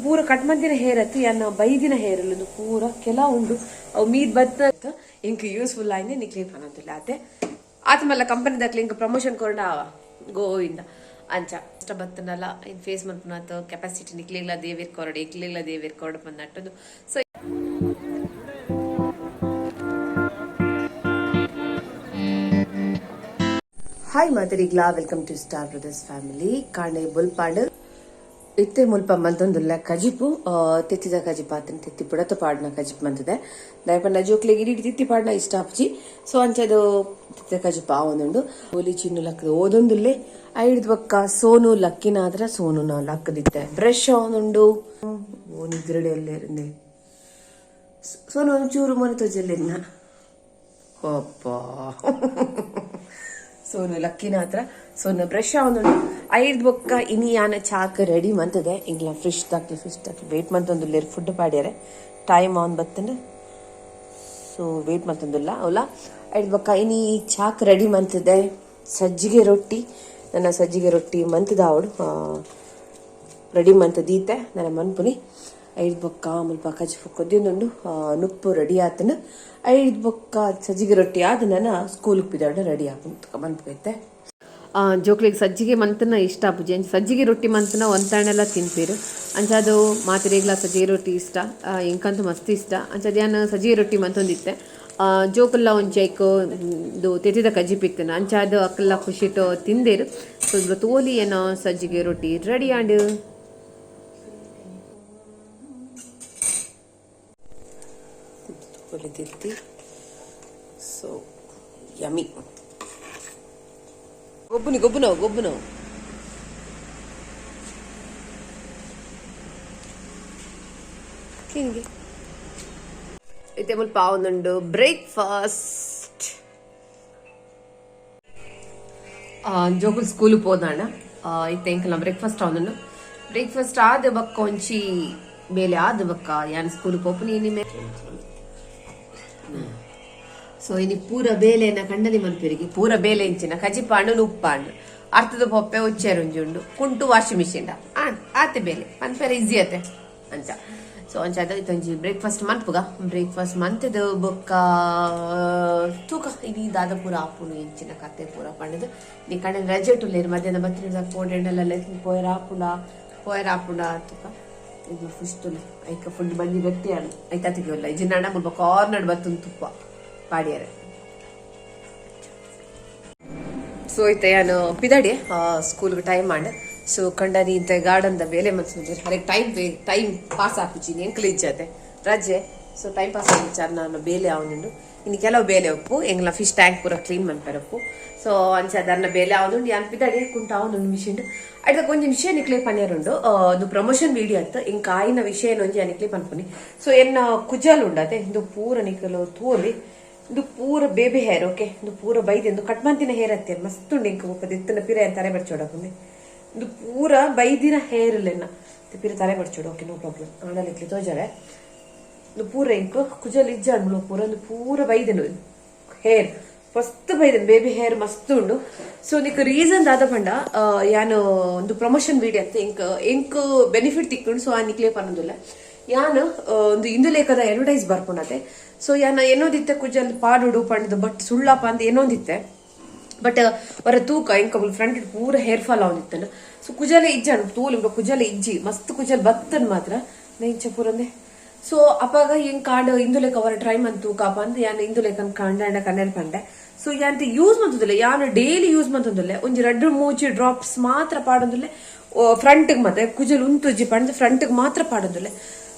ಪೂರ ಕಟ್ಮಂತಿನ ಹೇರ್ ಅತ್ತು ಯಾನ ಬೈದಿನ ಹೇರ್ ಇದು ಪೂರ ಕೆಲ ಉಂಡು ಅವು ಮೀದ್ ಬತ್ತ ಇಂಕ ಯೂಸ್ಫುಲ್ ಆಯ್ನೆ ನಿ ಕ್ಲೀನ್ ಪನಂತಿಲ್ಲ ಅತ್ತೆ ಆತ್ಮಲ್ಲ ಕಂಪನಿ ದಕ್ಲಿ ಇಂಕ ಪ್ರಮೋಷನ್ ಕೊರಡ ಗೋವಿಂದ ಅಂಚ ಇಷ್ಟ ಬತ್ತನಲ್ಲ ಇನ್ ಫೇಸ್ ಮಲ್ಪುನಾತ ಕೆಪಾಸಿಟಿ ನಿಕ್ಲಿಗ್ಲ ದೇವಿರ್ ಕೊರಡೆ ಇಕ್ಲಿಗ್ಲ ದೇವಿರ್ ಕೊರಡ ಬಂದಟ್ಟದು ಸೊ ಹಾಯ್ ಮಾತರಿಗ್ಲಾ welcome to Star Brothers family ಕಾಣೆ ಬುಲ್ಪಾಡು ಇತ್ತೆ ಮುಲ್ಪ ಮಂತೊಂದುಲ್ಲ ಕಜಿಪು ತೆತ್ತಿದ ಕಜಿಪಾತನ ತೆತ್ತಿ ಪುಡತ ಪಾಡ್ನ ಕಜಿಪ್ ಮಂತದೆ ದಯಪಂಡ ಜೋಕ್ಲೆಗ್ ಇಡಿ ತಿತ್ತಿ ಪಾಡ್ನ ಇಷ್ಟ ಆಪ್ಜಿ ಸೊ ಅಂಚದು ತೆತ್ತಿದ ಕಜಿಪ್ ಆವೊಂದುಂಡು ಓಲಿ ಚಿನ್ನು ಲಕ್ಕದ ಓದೊಂದುಲ್ಲೆ ಐಡ್ದ ಬಕ್ಕ ಸೋನು ಲಕ್ಕಿನಾದ್ರ ಸೋನುನ ಲಕ್ಕದಿತ್ತೆ ಬ್ರಷ್ ಆವೊಂದುಂಡು ಓ ನಿದ್ರಡೆ ಎಲ್ಲೇರಿಂದೆ ಸೋನು ಒಂಚೂರು ಮನೆ ತೋಜಲ್ಲಿನ ಅಪ್ಪ ಸೋನು ಲಕ್ಕಿನ ಹತ್ರ ಸೋನು ಬ್ರಷ್ ಆವೊಂದುಂಡು ಐದ್ ಬೊಕ್ಕ ಇನಿ ಯಾನ ಚಾಕ್ ರೆಡಿ ಮಂತದೆ ಇಂಗ್ಲ ಫಿಶ್ ತಾಕಿ ವೇಟ್ ಮಂತೊಂದುಲ್ಲೆ ಫುಡ್ ಪಾಡ್ಯಾರೆ ಟೈಮ್ ಆನ್ ಬತ್ತಂಡು ಸೊ ವೇಟ್ ಮಂತೊಂದುಲ್ಲ ಅವಲ ಐದ್ ಬೊಕ್ಕ ಇನಿ ಚಾಕ್ ರೆಡಿ ಮಂತದೆ ಸಜ್ಜಿಗೆ ರೊಟ್ಟಿ ನನ್ನ ಸಜ್ಜಿಗೆ ರೊಟ್ಟಿ ಮಂತದ ಅವಡು ರೆಡಿ ಮಂತದೀತೆ ನನ್ನ ಮನ್ಪುನಿ ಐದ್ ಬೊಕ್ಕ ಮುಲ್ಪ ಕಜಿಪು ಕೊದ್ದಿಂದುಂಡು ನುಪ್ಪು ರೆಡಿ ಆತನು ಐದ್ ಬೊಕ್ಕ ಸಜ್ಜಿಗೆ ರೊಟ್ಟಿ ಆದ ನನ್ನ ಸ್ಕೂಲ್ಗೆ ಬಿದ್ದಾಡ ರೆಡಿ ಆಪು ಮನ್ಪೈತೆ ಜೋಕ್ಲಿಗೆ ಸಜ್ಜಿಗೆ ಮಂತನ ಇಷ್ಟ ಆಪುಜಿ ಸಜ್ಜಿಗೆ ರೊಟ್ಟಿ ಮಂತನ ಒಂತಣ್ಣೆಲ್ಲ ತಿನ್ಪೇರು ಅಂಚದು ಮಾತಿರೇಗ್ಲ ಸಜ್ಜಿಗೆ ರೊಟ್ಟಿ ಇಷ್ಟ ಇಂಕಂತೂ ಮಸ್ತ್ ಇಷ್ಟ ಅಂಚದು ಯಾನು ಸಜ್ಜಿಗೆ ರೊಟ್ಟಿ ಮಂತೊಂದಿತ್ತೆ ಜೋಕಲ್ಲ ಒಂಚೈಕು ಇದು ತೆತ್ತಿದ ಕಜಿಪಿತ್ತನ ಅಂಚಾದು ಅಕ್ಕಲ್ಲ ಖುಷಿಟ್ಟು ತಿಂದೇರು ಸೊ ತೋಲಿ ಏನೋ ಸಜ್ಜಿಗೆ ರೊಟ್ಟಿ ರೆಡಿ ಆಂಡು ತಿತ್ತಿ ಸೊ ಯಮಿ ಗೊಬ್ಬುನು ಹಿಂಗೆ ಇತ್ತೆ ಮುಲ್ಪ ಒಂದುಂಡು ಬ್ರೇಕ್ಫಾಸ್ಟ್ ಜೋಗುಲ್ ಸ್ಕೂಲ್ ಹೋದಾಣ ಇತ್ತೆ ಇಂಕಲ್ಲ ಬ್ರೇಕ್ಫಾಸ್ಟ್ ಆವೊಂದುಂಡು ಬ್ರೇಕ್ಫಾಸ್ಟ್ ಆದ ಬಕ್ಕ ಒಂಚಿ ಬೇಲೆ ಆದ ಬಕ್ಕ ಯಾನ್ ಸ್ಕೂಲ್ ಪೋಪುನಿ ನಿಮೆ ಸೊ ಇನಿ ಪೂರ ಬೇಲೆನ ಕಂಡನಿ ಮನ್ಪೆರಿಗೆ ಪೂರ ಬೇಲೆ ಇಂಚಿನ ಕಜಿಪಾಂಡು ಉಪ್ಪಾಂಡು ಅರ್ಥದ ಪೊಪ್ಪೆ ಉಚ್ಚೆರುಂಜುಂಡು ಕುಂಟು ವಾಷಿಂಗ್ ಮಿಷಿನ್ ಆತೆ ಬೇಲೆ ಮನ್ಪೆರೆ ಈಸಿ ಆತೆ ಅಂಚ ಸೊ ಅಂಚಾದ ಇತ್ತೊಂಜಿ ಬ್ರೇಕ್ಫಾಸ್ಟ್ ಮನ್ಪುಗ ಬ್ರೇಕ್ಫಾಸ್ಟ್ ಮಂತದ ಬೊಕ್ಕ ತೂಕ ಇನಿ ದಾದ ಪೂರ ಆಪುಂಡು ಇಂಚಿನ ಕತ್ತೆ ಪೂರ ಪಂಡದು ನೀ ಕಣ್ಣೆ ರಜೆ ಟುಲ್ಲೇರು ಮಧ್ಯಾಹ್ನ ಬತ್ತಿನ ಕೋಡೆಂಡಲ್ಲ ಪೋಯರ್ ಆಪುಂಡ ತೂಕ ಇದು ಫಿಶ್ ತುಲೆ ಐಕ ಫುಡ್ ಬಂದಿ ಗಟ್ಟಿ ಅಣ್ಣ ಐತ ತೆಗಿಯೋಲ್ಲ ಇಜಿನ ಮುಲ್ಪ ಕಾರ್ನರ್ ಬತ್ತುನ್ ತುಪ್ಪ ಪಾಡ್ಯಾರೆ ಸೊ ಐತೆ ನಾನು ಪಿದಾಡಿ ಸ್ಕೂಲ್ಗೆ ಟೈಮ್ ಮಾಡ ಸೊ ಕಂಡನಿ ಇಂತ ಗಾರ್ಡನ್ ದ ಬೇಲೆ ಮನ್ಸು ಹರೇಕ್ ಟೈಮ್ ಪಾಸ್ ಹಾಕುಚಿ ಎಂಕ್ಲು ಇಜ್ಜತೆ ರಜೆ ಸೊ ಟೈಮ್ ಪಾಸ್ ಹಾಕಿಚಾರ ನಾನು ಬೇಲೆ ಅವನುಂಡು ಇನ್ನು ಕೆಲವು ಬೇಲೆ ಉಪ್ಪು ಎಂಗ್ಲ ಫಿಶ್ ಟ್ಯಾಂಕ್ ಪೂರ ಕ್ಲೀನ್ ಮನ್ಪೆರಪ್ಪು ಸೊ ಅಂಚದನ್ನ ಬೇಲೆ ಅವನುಂಡು ಯಾನ್ ಪಿದಾಡಿ ಕುಂಟ ಅವನುಂಡು ಮಿಷಿನ್ ಅಡ್ದ ಕೊಂಚ ವಿಷಯ ನಿಕ್ಲೆ ಪನ್ಯಾರುಂಡು ಅದು ಪ್ರಮೋಷನ್ ವಿಡಿಯೋ ಅಂತ ಇಂಕ ಆಯ್ನ ವಿಷಯ ಒಂಜಿ ನಿಕ್ಲೆ ಪನ್ಪುನಿ ಸೊ ಎನ್ನ ಕುಜಲ್ ಉಂಡತೆ ಇದು ಪೂರ ನಿಕಲು ತೋಲಿ ಇದು ಪೂರ ಬೇಬಿ ಹೇರ್ ಓಕೆ ಇದು ಪೂರ ಬೈದೆ ಇದು ಕಟ್ಮಂತಿನ ಹೇರ್ ಅತ್ತೆ ಮಸ್ತ್ ಉಂಡು ಇಂಕ ಒಪ್ಪ ದಿತ್ತನ ಪಿರ ತಲೆ ಬಡ್ಚೋಡಕುಂದೆ ಇದು ಪೂರ ಬೈದಿನ ಹೇರ್ ಇಲ್ಲೆನ್ನ ಪಿರ ತಲೆ ಬಡ್ಚೋಡು ಓಕೆ ನೋ ಪ್ರಾಬ್ಲಮ್ ಆಡಲಿಕ್ಲಿ ತೋಜಾರೆ ಇದು ಪೂರ ಇಂಕ ಕುಜಲ್ ಇಜ್ಜಾಡ್ಮಳು ಪೂರ ಒಂದು ಪೂರ ಬೈದೆನು ಹೇರ್ ಮಸ್ತ್ ಬೈದನ್ ಬೇಬಿ ಹೇರ್ ಮಸ್ತ್ ಉಂಡು ಸೊ ನಿಕ್ ರೀಸನ್ ದಾದ ಪಂಡ ಯಾನು ಒಂದು ಪ್ರಮೋಷನ್ ವಿಡಿಯೋ ಅಂತ ಎಂಕ್ ಬೆನಿಫಿಟ್ ತಿಕ್ಕೊಂಡು ಸೊ ಆ ನಿಕ್ಲೆ ಪನ್ನೋದಿಲ್ಲ ಯಾನು ಒಂದು ಇಂದುಲೇಖದ ಅಡ್ವರ್ಟೈಸ್ ಬರ್ಕೊಂಡತೆ ಸೊ ಯಾನ ಏನೋದಿತ್ತೆ ಕುಜಲ್ ಪಾಡುಡು ಪಂಡದು ಬಟ್ ಸುಳ್ಳಪ್ಪ ಅಂತ ಏನೊಂದಿತ್ತೆ ಬಟ್ ಅವರ ತೂಕ ಎಂಕ ಫ್ರಂಟ್ ಪೂರ ಹೇರ್ ಫಾಲ್ ಆವಂದಿತ್ತನ ಸೊ ಕುಜಲೆ ಇಜ್ಜಾನು ತೂಲ್ ಕುಜಲೆ ಇಜ್ಜಿ ಮಸ್ತ್ ಕುಜಲ್ ಬತ್ತನ್ ಮಾತ್ರ ನೈಂಚ ಪೂರಂದೆ ಸೊ ಅಪ್ಪಾಗ ಹಿಂಗ್ ಕಾಂಡ ಇಂದುಲೇಖ ಅವರ ಟ್ರೈ ಮಂತ್ ತೂಕಪ್ಪ ಅಂತ ಯಾನು ಇಂದುಲೇಖನ್ ಕಾಂಡ ಕಣ್ಣೆರ್ ಪಂಡೆ ಸೊ ಯಾಂತ ಯೂಸ್ ಮಂತದಿಲ್ಲ ಯಾನು ಡೈಲಿ ಯೂಸ್ ಮಂತದಿಲ್ಲ ಒಂಜಿ 2-3 ಡ್ರಾಪ್ಸ್ ಮಾತ್ರ ಪಾಡೋದಿಲ್ಲ ಫ್ರಂಟ್ ಮತ್ತೆ ಕುಜಲ್ ಉಂತುಜ್ಜಿ ಪಂಡ ಫ್ರಂಟ್ ಮಾತ್ರ ಪಾಡೋದಿಲ್ಲ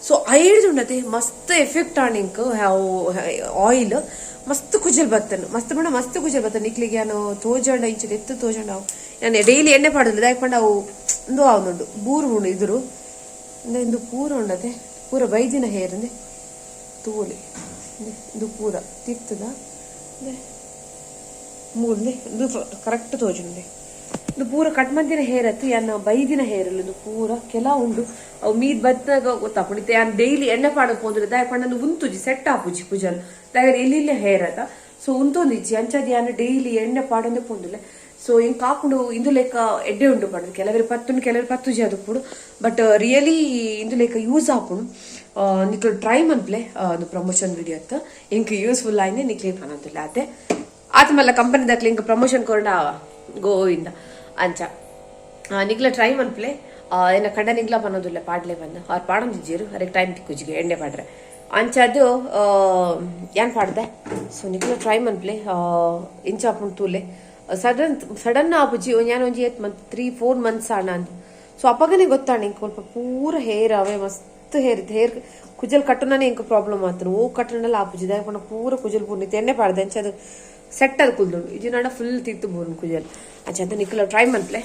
ಸೊ ಐಡ್ದುಂಡತೆ ಮಸ್ತ್ ಎಫೆಕ್ಟ್ ಆಣಿಂಕ್ ಆಯಿಲ್ ಮಸ್ತ್ ಕುಜಲ್ ಬತ್ತನು ಮಸ್ತ್ ಕುಜಲ್ ಬತ್ತನು ನಿಕ್ಲಿಗೆ ನಾನು ತೋಜಂಡ ಇಂಚು ಎತ್ತು ತೋಜಂಡ ಅವು ನಾನು ಡೈಲಿ ಎಣ್ಣೆ ಪಾಡೋದಿಲ್ಲ ದಾಯ್ಪಂಡ ಅವು ಒಂದು ಅವನುಂಡು ಬೂರು ಉಂಡು ಇದ್ರು ಇಂದು ಪೂರ ಉಂಡತೆ ಪೂರ ಬೈದಿನ ಹೇರ್ ಅಂದೆ ತೂಲಿ ಇದು ಪೂರ ತಿರ್ತದ ಮೂಲೆ ಇದು ಕರೆಕ್ಟ್ ತೋಜುಂಡೆ ಇದು ಪೂರ ಕಟ್ಮಂತಿನ ಹೇರ್ ಅತ್ತು ಯಾನ ಬೈದಿನ ಹೇರ್ ಇದು ಪೂರ ಕೆಲ ಉಂಡು ಅವು ಮೀದ್ ಬತ್ತಾಗ ಗೊತ್ತಾಪುಂಡಿತ್ತೆ ಯಾನ್ ಡೈಲಿ ಎಣ್ಣೆ ಪಾಡಕ್ ಹೋದ್ರೆ ದಾಯ ಪಂಡ ಉಂತುಜಿ ಸೆಟ್ ಆಪುಜಿ ಪೂಜಲ್ ದಾಯ ಇಲ್ಲಿ ಹೇರ್ ಅದ ಸೊ ಉಂತೊಂದಿಜ್ಜಿ ಅಂಚದ ಯಾನ ಡೈಲಿ ಎಣ್ಣೆ ಪಾಡಂದೆ ಪೊಂದಿಲ್ಲ ಸೊ ಹಿಂಗೆ ಕಾಕೊಂಡು ಇಂದು ಲೆಕ್ಕ ಎಡ್ಡೆ ಉಂಟು ಪಡದು ಕೆಲವರು ಪತ್ತು ಕೆಲವರು ಪತ್ತು ಜಿ ಅದು ಕೂಡ ಬಟ್ ರಿಯಲಿ ಇಂದು ಲೆಕ್ಕ ಯೂಸ್ ಆಪುಣು ನಿಕ್ಲು ಟ್ರೈ ಮನ್ಪ್ಲೆ ಅದು ಪ್ರಮೋಷನ್ ವಿಡಿಯೋ ಅತ್ತ ಇಂಕ್ ಯೂಸ್ಫುಲ್ ಆಯ್ನೆ ನಿಕ್ಲಿ ಅನ್ನೋದಿಲ್ಲ ಅದೇ ಆತ ಮಲ್ಲ ಕಂಪನಿ ದಾಕ್ಲಿ ಇಂಕ ಪ್ರಮೋಷನ್ ಕೊರಡ ಗೋವಿಂದ ಅಂಚ ನಿಗ್ಲ ಟ್ರೈ ಮನ್ಪ್ಲೆ ಏನ ಕಂಡ ನಿಗ್ಲ ಅನ್ನೋದಿಲ್ಲ ಪಾಡ್ಲೆ ಬಂದು ಅವ್ರು ಪಾಡೊಂದಿಜ್ಜೀರು ಅದಕ್ಕೆ ಟೈಮ್ ತಿಕ್ಕುಜಿಗೆ ಎಣ್ಣೆ ಪಾಡ್ರೆ ಅಂಚದು ಏನ್ ಪಾಡ್ದೆ ಸೊ ನಿಗ್ಲ ಟ್ರೈ ಮನ್ಪ್ಲೆ ಇಂಚಾಪುಣ್ ತೂಲೆ ಸಡನ್ ಆಪುಜಿ ഞാൻ ಒಂಜಿ 3-4 ಮಂತ್ಸ್ ಆಣ ಅಂತ ಸೊ ಅಪ್ಪಗನೆ ಗೊತ್ತಾಣ ಇಂಕ ಸ್ವಲ್ಪ ಪೂರ ಹೇರ್ ಅವೇ ಮಸ್ತ್ ಹೇರ್ ಕುಜಲ್ ಕಟ್ಟುನೇ ಇಂಕ ಪ್ರಾಬ್ಲಮ್ ಆತನು ಓ ಕಟ್ಟನೆಲ್ಲ ಆಪುಜಿ ದಾಯಪಣ ಪೂರ ಕುಜಲ್ ಪೂರ್ಣಿತ ಎಣ್ಣೆ ಪಾಡ್ದೆ ಅಂಚದು ಸೆಟ್ ಅದು ಕುಲ್ದುಂಡು ಇದು ನಾಡ ಫುಲ್ ತಿತ್ತು ಬೋರ್ನ್ ಕುಜಲ್ ಅಂಚ ಅದು ನಿಕ್ಕಲ ಟ್ರೈ ಮನ್ಪ್ಲೆ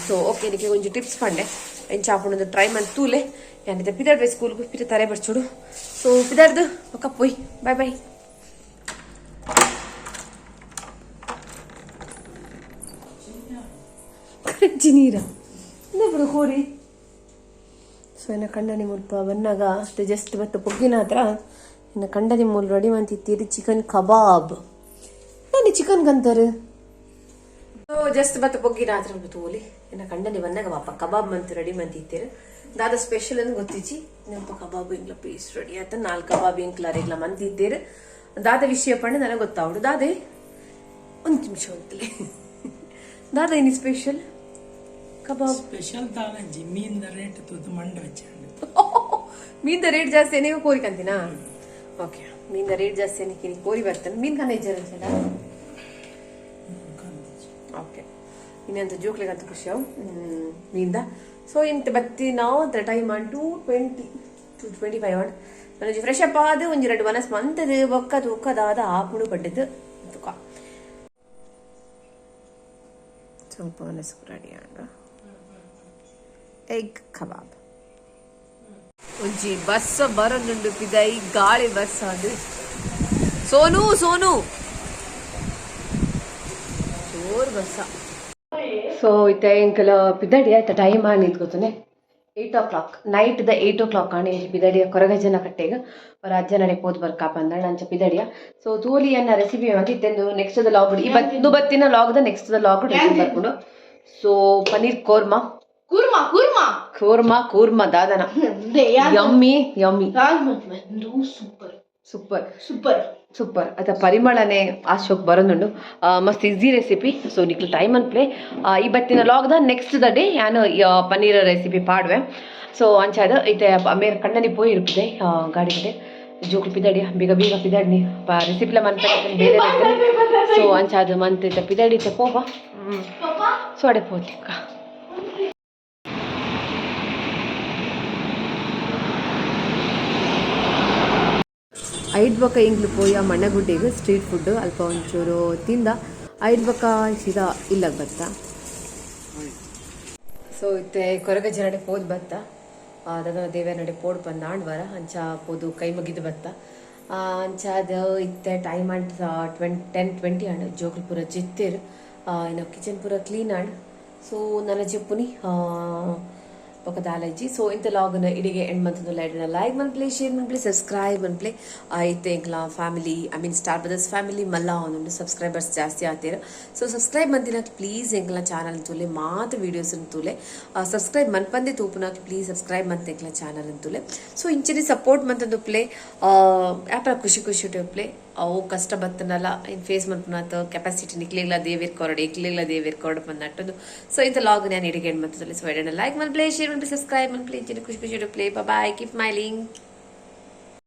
ಸೊ ಓಕೆ ನಿಕ್ಕೆ ಒಂಜಿ ಟಿಪ್ಸ್ ಪಂಡೆ ಎಂಚಾಪುಣದು ಟ್ರೈ ಮನ್ ತೂಲೆ ಯಾನಿದೆ ಪಿದಾಡ್ವೆ ಸ್ಕೂಲ್ಗೂ ಪಿದ ತರೆ ಬರ್ಚೋಡು ಸೊ ಪಿದಾಡ್ದು ಒಕ್ಕ ಪೋಯ್ ಬಾಯ್ ಬಾಯ್ ನೀರ ಇನ್ನೊಬ್ರು ಕೋರಿ ಸೊ ಇನ್ನು ಕಂಡನಿ ಮುಲ್ಪ ಬನ್ನಾಗ ಜಸ್ಟ್ ಬತ್ತು ಪೊಗ್ಗಿನ ಹತ್ರ ಇನ್ನು ಕಂಡನಿ ಮೂಲ ರೆಡಿ ಮಾಡ್ತಿತ್ತೀರಿ ಚಿಕನ್ ಕಬಾಬ್ ನಾನು ಚಿಕನ್ ಕಂತಾರೆ ಸೊ ಜಸ್ಟ್ ಬತ್ತು ಪೊಗ್ಗಿನ ಹತ್ರ ತೋಲಿ ಇನ್ನು ಕಂಡನಿ ಬಂದಾಗ ಪಾಪ ಕಬಾಬ್ ಮಂತ್ ರೆಡಿ ಮಾಡ್ತಿತ್ತೀರಿ ದಾದ ಸ್ಪೆಷಲ್ ಅಂತ ಗೊತ್ತಿಚ್ಚಿ ನೆನಪು ಕಬಾಬ್ ಇಂಗ್ಲ ಪೀಸ್ ರೆಡಿ ಆಯ್ತು 4 ಕಬಾಬ್ ಇಂಕ್ಲಾರಿಗ್ಲ ಮಂತಿದ್ದೀರಿ ದಾದ ವಿಷಯ ಪಂಡ ನನಗೆ ಗೊತ್ತಾವಡು ದಾದೆ ಒಂದು ನಿಮಿಷ ಅಂತಲೇ ದಾದ ಏನು ಸ್ಪೆಷಲ್ ಕಬಾಬ್ ಸ್ಪೆಷಲ್ ತಾಲಂಜಿ ಮೀನ್ ರೇಟ್ ತುತ್ತು ಮಂಡ ವಚ್ಚಾಂಡು ಮೀನ್ ರೇಟ್ ಜಾಸ್ತಿ ನೀವು ಕೋರಿ ಕಂತೀನಾ ಓಕೆ ಮೀನ್ ರೇಟ್ ಜಾಸ್ತಿ ನೀನು ಕೋರಿ ಬರ್ತಾನೆ ಮೀನ್ ಕನ್ನ ಇಜ್ಜಾರ ಓಕೆ ಇನ್ನಂತ ಜೋಕ್ಲಿಗಂತ ಖುಷಿ ಅವು ಮೀನ್ದ ಸೊ ಇಂತ ಬತ್ತಿ ನಾವು ದ ಟೈಮ್ ಆನ್ 2:25 ಆಡ್ ನನಗೆ ಫ್ರೆಶ್ ಅಪ್ ಆದ ಒಂಜಿ 2 ಮನಸ್ ಮಂತದ ಒಕ್ಕದ ಒಕ್ಕದಾದ ಆಪುಡು ಪಡ್ಡದು ತುಕ ಸ್ವಲ್ಪ ಮನಸ್ಸು ರೆಡಿ ಆಂಡ ಎಗ್ ಕಬಾಬ್ ಒಂಜಿ ಬಸ್ ಬರೋದುಂಡು ಪಿದೈ ಗಾಳಿ ಬಸ್ ಅದು ಸೋನು ಸೋನು ಜೋರ್ ಬಸ್ಸ ಸೊ ಇತ್ತೆ ಇಂಕಲ ಪಿದಡಿ ಆಯ್ತಾ ಟೈಮ್ ಆಣಿದ್ ಗೊತ್ತನೆ 8 o'clock ನೈಟ್ ದ 8 o'clock ಆಣಿ ಪಿದಡಿಯ ಕೊರಗಜ್ಜನ ಕಟ್ಟೆಗ ಅವರ ಅಜ್ಜನಡೆ ಪೋದ್ ಬರ್ಕ ಬಂದಳ ಅಂಚ ಪಿದಡಿಯ ಸೊ ತೂಲಿಯನ್ನ ರೆಸಿಪಿ ಆಗಿತ್ತೆಂದು ನೆಕ್ಸ್ಟ್ ದ ಲಾಗ್ ಇವತ್ತು ಬತ್ತಿನ ಲಾಗ್ ದ ನೆಕ್ಸ್ಟ್ ದ ಲಾಗ್ ರೆಸಿಪಿ ಬರ್ಕೊಂಡು ಸೊ ಪನೀರ್ ಕೋರ್ಮಾ ಕೂರ್ಮಾ ದಾದನ ಯಮ್ಮಿ ಯಮ್ಮಿ ಸೂಪರ್ ಅದ ಪರಿಮಳನೆ ಆಶೋಕ್ ಬರೋದುಂಡು ಮಸ್ತ್ ಈಸಿ ರೆಸಿಪಿ ಸೊ ನಿಕ್ಲು ಟೈಮ್ ಅನ್ಪ್ಲೆ ಇವತ್ತಿನ ಲಾಗ್ದ ನೆಕ್ಸ್ಟ್ ದ ಡೇ ನಾನು ಪನ್ನೀರ್ ರೆಸಿಪಿ ಪಾಡುವೆ ಸೊ ಅಂಚಾದ ಐತೆ ಮೇರೆ ಕಣ್ಣನಿ ಪೋಯಿ ಇರ್ಪಿದೆ ಗಾಡಿ ಕಡೆ ಜೋಕ್ಲು ಪಿದಾಡಿ ಬೇಗ ಪಿದಾಡಿ ರೆಸಿಪಿಲ ಮನ್ಪೆ ಬೇರೆ ಸೊ ಅಂಚಾದ ಮಂತ್ ಪಿದಾಡಿ ಪೋಪ ಸೊ ಅಡೆ ಪೋತಿಕ್ಕ ಐದು ಬಕ್ಕ ಇಂಗ್ಲು ಪೋಯ ಮಣ್ಣಗುಡ್ಡೆಗೆ ಸ್ಟ್ರೀಟ್ ಫುಡ್ ಅಲ್ಪ ಒಂಚೂರು ತಿಂದ ಐದು ಬಕ್ಕ ಸೀದಾ ಇಲ್ಲಗೆ ಬತ್ತ ಸೊ ಇತ್ತೆ ಕೊರಗಜ್ಜ ನಡೆ ಪೋದ್ ಬತ್ತ ಅದನ್ನ ದೇವ್ಯ ನಡೆ ಪೋಡ್ ಬಂದ ಆಂಡ್ವಾರ ಅಂಚ ಪೋದು ಕೈ ಮುಗಿದು ಬತ್ತ ಅಂಚಾದ ಇತ್ತೆ ಟೈಮ್ ಅಂಡ್ 10:20 ಆಂಡ್ ಜೋಕ್ಲು ಪೂರ ಜಿತ್ತೇರು ಇನ್ನು ಕಿಚನ್ ಪೂರ ಕ್ಲೀನ್ ಆಂಡ್ ಸೊ ನನ್ನ ಜಪ್ಪುನಿ ఒక దాలజీ సో ఇంత లాగున ఇడిగే ఎండ్ మంత్ లైక్ మన ప్లే షేర్ మన ప్లే సబ్స్క్రైబ్ మన ప్లే అయితే ఇంకా ಫ್ಯಾಮಿಲಿ ಸ್ಟಾರ್ ಬ್ರದರ್ಸ್ ಫ್ಯಾಮಿಲಿ ಮಲ್ಲ ಒಂದು ಸಬ್ಸ್ಕ್ರೈಬರ್ಸ್ ಜಾಸ್ತಿ ಆಗ್ತೀರ ಸೊ ಸಬ್ಸ್ಕ್ರೈಬ್ ಮಂತಿನ ಪ್ಲೀಸ್ ಎಂಕ್ಲ ಚಾನಲ್ ತೂಲೆ ಮಾತ್ರ ವೀಡಿಯೋಸ್ ತೂಲೆ ಸಬ್ಸ್ಕ್ರೈಬ್ ಮನ್ಪಂದೆ ತೂಪುನಾಕ್ ಪ್ಲೀಸ್ ಸಬ್ಸ್ಕ್ರೈಬ್ ಮಂತ್ ಎಂಕ್ಲ ಚಾನಲ್ ತೂಲೆ ಸೊ ಇಂಚಿನ ಸಪೋರ್ಟ್ ಮಂತಂದು ಪ್ಲೇ ಯಾಪ ಖುಷಿ ಪ್ಲೇ ಅವು ಕಷ್ಟ ಬತ್ತನಲ್ಲ ಇನ್ ಫೇಸ್ ಮನ್ಪುನಾತ ಕೆಪಾಸಿಟಿ ನಿಕ್ಲಿಗ್ಲ ದೇವೇರ್ ಕೊರಡೆ ಇಕ್ಲಿಗ್ಲ ದೇವೇರ್ ಕೊರಡೆ ಬಂದಟ್ಟದು ಸೊ ಇಂಥ ಲಾಗ್ ನಾನು ಇಡಿಗೆ ಮಂತದಲ್ಲಿ ಸೊ ಲೈಕ್ ಮನ್ ಪ್ಲೇ ಶೇರ್ ಮನ್ ಪ್ಲೇ ಸಬ್ಸ್ಕ್ರೈಬ್ ಮನ್ ಪ್ಲೇ ಇಂಚಿನ ಖುಷಿ ಪ್ಲೇ ಬಾಯ್ ಕೀಪ್ ಸ್ಮೈಲಿಂಗ್